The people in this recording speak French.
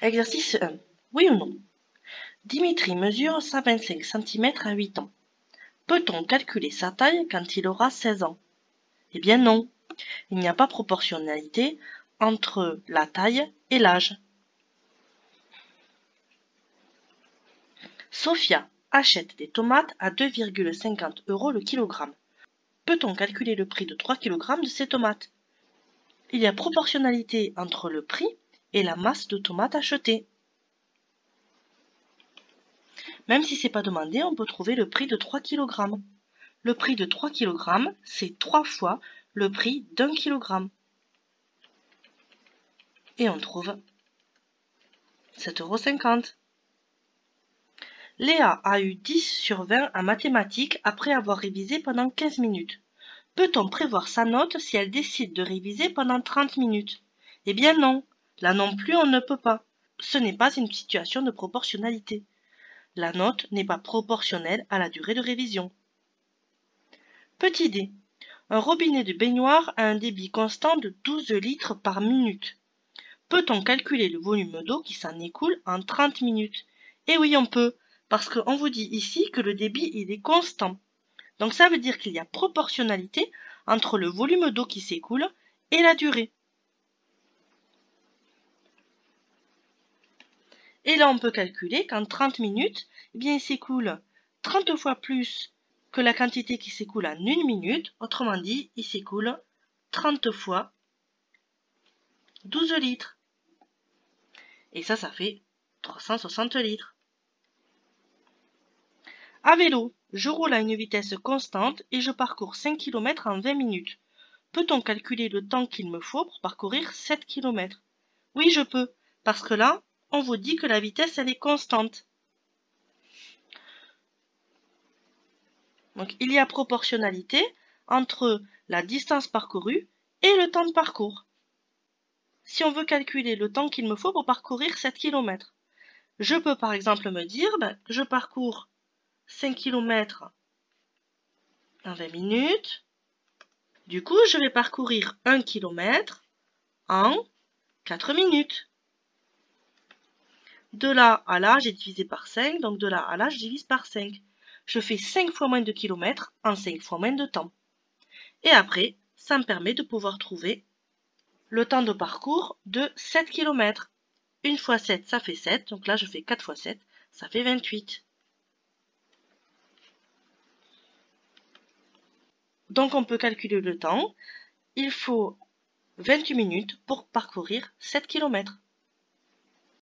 Exercice 1. Oui ou non? Dimitri mesure 125 cm à 8 ans. Peut-on calculer sa taille quand il aura 16 ans? Eh bien non. Il n'y a pas proportionnalité entre la taille et l'âge. Sophia achète des tomates à 2,50 € le kilogramme. Peut-on calculer le prix de 3 kg de ces tomates? Il y a proportionnalité entre le prix et la masse de tomates achetées. Même si ce n'est pas demandé, on peut trouver le prix de 3 kg. Le prix de 3 kg, c'est 3 fois le prix d'1 kg. Et on trouve 7,50 €. Léa a eu 10 sur 20 en mathématiques après avoir révisé pendant 15 minutes. Peut-on prévoir sa note si elle décide de réviser pendant 30 minutes? Eh bien non, là non plus on ne peut pas. Ce n'est pas une situation de proportionnalité. La note n'est pas proportionnelle à la durée de révision. Petit d. Un robinet de baignoire a un débit constant de 12 litres par minute. Peut-on calculer le volume d'eau qui s'en écoule en 30 minutes? Eh oui, on peut, parce qu'on vous dit ici que le débit il est constant. Donc ça veut dire qu'il y a proportionnalité entre le volume d'eau qui s'écoule et la durée. Et là, on peut calculer qu'en 30 minutes, eh bien, il s'écoule 30 fois plus que la quantité qui s'écoule en 1 minute. Autrement dit, il s'écoule 30 fois 12 litres. Et ça fait 360 litres. À vélo, je roule à une vitesse constante et je parcours 5 km en 20 minutes. Peut-on calculer le temps qu'il me faut pour parcourir 7 km? Oui, je peux, parce que là, on vous dit que la vitesse, elle est constante. Donc, il y a proportionnalité entre la distance parcourue et le temps de parcours. Si on veut calculer le temps qu'il me faut pour parcourir 7 km, je peux par exemple me dire que je parcours 5 km en 20 minutes. Du coup, je vais parcourir 1 km en 4 minutes. De là à là, j'ai divisé par 5, donc de là à là, je divise par 5. Je fais 5 fois moins de kilomètres en 5 fois moins de temps. Et après, ça me permet de pouvoir trouver le temps de parcours de 7 km. 1 fois 7, ça fait 7. Donc là, je fais 4 fois 7, ça fait 28. Donc on peut calculer le temps. Il faut 28 minutes pour parcourir 7 km.